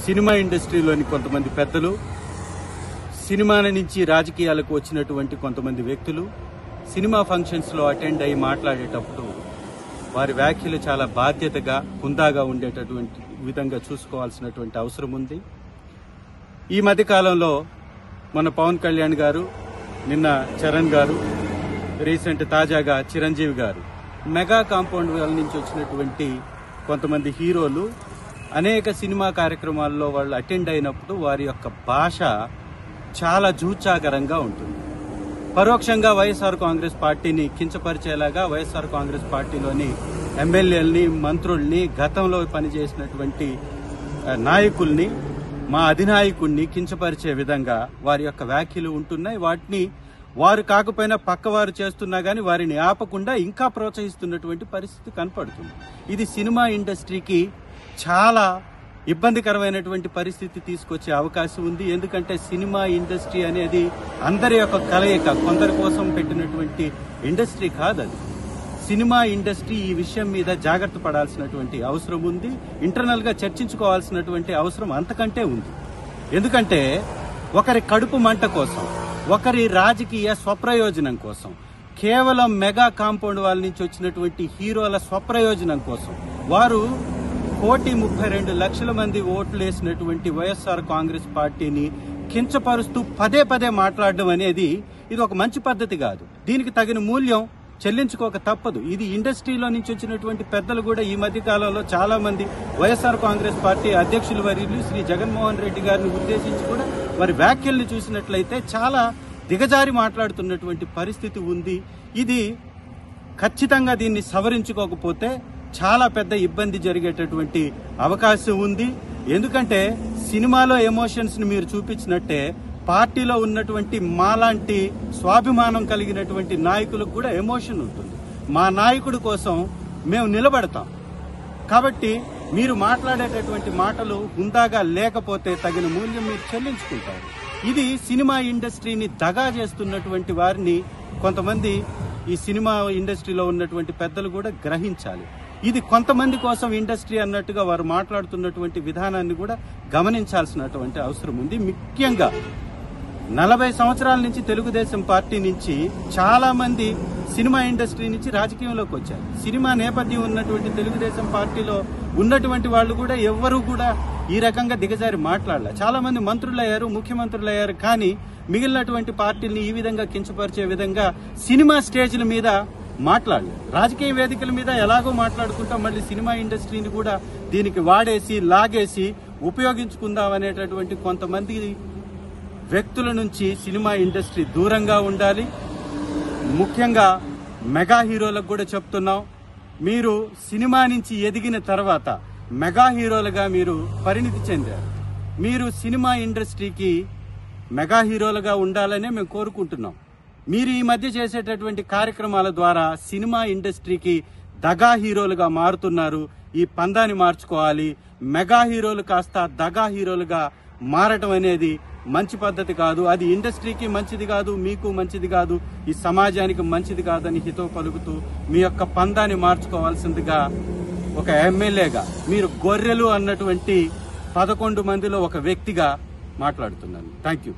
Cinema ఇండస్ట్రీలోని కొంతమంది పెద్దలు, సినిమాల నుంచి రాజకీయాలకు వచ్చినటువంటి కొంతమంది వ్యక్తులు సినిమా ఫంక్షన్స్లో అటెండ్ అయ్యి మాట్లాడేటప్పుడు వారి వ్యాఖ్యలు చాలా బాధ్యతగా, హుందాగా ఉండేటటువంటి విధంగా చూసుకోవాల్సినటువంటి అవసరం ఉంది. ఈ మధ్యకాలంలో మన పవన్ కళ్యాణ్ గారు, నిన్న చరణ్ గారు, రీసెంట్ తాజాగా చిరంజీవి గారు మెగా కాంపౌండ్ వాళ్ళ నుంచి వచ్చినటువంటి కొంతమంది హీరోలు అనేక సినిమా కార్యక్రమాల్లో వాళ్ళు అటెండ్ అయినప్పుడు వారి యొక్క భాష చాలా జూచాకరంగా ఉంటుంది. పరోక్షంగా వైఎస్ఆర్ కాంగ్రెస్ పార్టీని కించపరిచేలాగా, వైఎస్ఆర్ కాంగ్రెస్ పార్టీలోని ఎమ్మెల్యేలని, మంత్రుల్ని, గతంలో పనిచేసినటువంటి నాయకుల్ని, మా అధినాయకుడిని కించపరిచే విధంగా వారి యొక్క వ్యాఖ్యలు ఉంటున్నాయి. వాటిని వారు కాకపోయినా పక్కవారు చేస్తున్నా గానీ వారిని ఆపకుండా ఇంకా ప్రోత్సహిస్తున్నటువంటి పరిస్థితి కనపడుతుంది. ఇది సినిమా ఇండస్ట్రీకి చాలా ఇబ్బందికరమైనటువంటి పరిస్థితి తీసుకొచ్చే అవకాశం ఉంది. ఎందుకంటే సినిమా ఇండస్ట్రీ అనేది అందరి యొక్క కలయిక, కొందరి కోసం పెట్టినటువంటి ఇండస్ట్రీ కాదు. అది సినిమా ఇండస్ట్రీ ఈ విషయం మీద జాగ్రత్త పడాల్సినటువంటి అవసరం ఉంది. ఇంటర్నల్ గా చర్చించుకోవాల్సినటువంటి అవసరం అంతకంటే ఉంది. ఎందుకంటే ఒకరి కడుపు మంట కోసం, ఒకరి రాజకీయ స్వప్రయోజనం కోసం, కేవలం మెగా కాంపౌండ్ వాళ్ళ నుంచి వచ్చినటువంటి హీరోల స్వప్రయోజనం కోసం వారు 1,32,00,000 మంది ఓట్లు వేసినటువంటి వైఎస్ఆర్ కాంగ్రెస్ పార్టీని కించపరుస్తూ పదే పదే మాట్లాడడం అనేది ఇది ఒక మంచి పద్ధతి కాదు. దీనికి తగిన మూల్యం చెల్లించుకోక తప్పదు. ఇది ఇండస్ట్రీలో నుంచి వచ్చినటువంటి పెద్దలు కూడా ఈ మధ్య కాలంలో చాలా మంది వైఎస్ఆర్ కాంగ్రెస్ పార్టీ అధ్యక్షుల వర్యులు శ్రీ జగన్మోహన్ రెడ్డి గారిని ఉద్దేశించి కూడా వారి వ్యాఖ్యల్ని చూసినట్లయితే చాలా దిగజారి మాట్లాడుతున్నటువంటి పరిస్థితి ఉంది. ఇది ఖచ్చితంగా దీన్ని సవరించుకోకపోతే చాలా పెద్ద ఇబ్బంది జరిగేటటువంటి అవకాశం ఉంది. ఎందుకంటే సినిమాలో ఎమోషన్స్ ని మీరు చూపించినట్టే పార్టీలో ఉన్నటువంటి మాలాంటి స్వాభిమానం కలిగినటువంటి నాయకులకు కూడా ఎమోషన్ ఉంటుంది. మా నాయకుడి కోసం మేము నిలబడతాం. కాబట్టి మీరు మాట్లాడేటటువంటి మాటలు హుందాగా లేకపోతే తగిన మూల్యం మీరు చెల్లించుకుంటారు. ఇది సినిమా ఇండస్ట్రీని దగా చేస్తున్నటువంటి వారిని కొంతమంది ఈ సినిమా ఇండస్ట్రీలో ఉన్నటువంటి పెద్దలు కూడా గ్రహించాలి. ఇది కొంతమంది కోసం ఇండస్ట్రీ అన్నట్టుగా వారు మాట్లాడుతున్నటువంటి విధానాన్ని కూడా గమనించాల్సినటువంటి అవసరం ఉంది. ముఖ్యంగా 40 సంవత్సరాల నుంచి తెలుగుదేశం పార్టీ నుంచి చాలా మంది సినిమా ఇండస్ట్రీ నుంచి రాజకీయంలోకి వచ్చారు. సినిమా నేపథ్యం ఉన్నటువంటి తెలుగుదేశం పార్టీలో ఉన్నటువంటి వాళ్ళు కూడా ఎవ్వరూ కూడా ఈ రకంగా దిగజారి మాట్లాడలే. చాలా మంది మంత్రులయ్యారు, ముఖ్యమంత్రులయ్యారు. కానీ మిగిలినటువంటి పార్టీల్ని ఈ విధంగా కించపరిచే విధంగా సినిమా స్టేజ్ల మీద మాట్లాడలేదు. రాజకీయ వేదికల మీద ఎలాగో మాట్లాడుకుంటాం, మళ్ళీ సినిమా ఇండస్ట్రీని కూడా దీనికి వాడేసి లాగేసి ఉపయోగించుకుందాం అనేటటువంటి కొంతమంది వ్యక్తుల నుంచి సినిమా ఇండస్ట్రీ దూరంగా ఉండాలి. ముఖ్యంగా మెగా హీరోలకు కూడా చెప్తున్నాం, మీరు సినిమా నుంచి ఎదిగిన తర్వాత మెగా హీరోలుగా మీరు పరిణితి చెందారు. మీరు సినిమా ఇండస్ట్రీకి మెగా హీరోలుగా ఉండాలనే మేము కోరుకుంటున్నాం. మీరు ఈ మధ్య చేసేటటువంటి కార్యక్రమాల ద్వారా సినిమా ఇండస్ట్రీకి దగా హీరోలుగా మారుతున్నారు. ఈ పందాన్ని మార్చుకోవాలి. మెగా హీరోలు కాస్త దగా హీరోలుగా మారటం అనేది మంచి పద్ధతి కాదు. అది ఇండస్ట్రీకి మంచిది కాదు, మీకు మంచిది కాదు, ఈ సమాజానికి మంచిది కాదని హితవు పలుకుతూ మీ యొక్క పందాన్ని మార్చుకోవాల్సిందిగా ఒక ఎమ్మెల్యేగా, మీరు గొర్రెలు అన్నటువంటి 11 మందిలో ఒక వ్యక్తిగా మాట్లాడుతున్నాను. Thank you.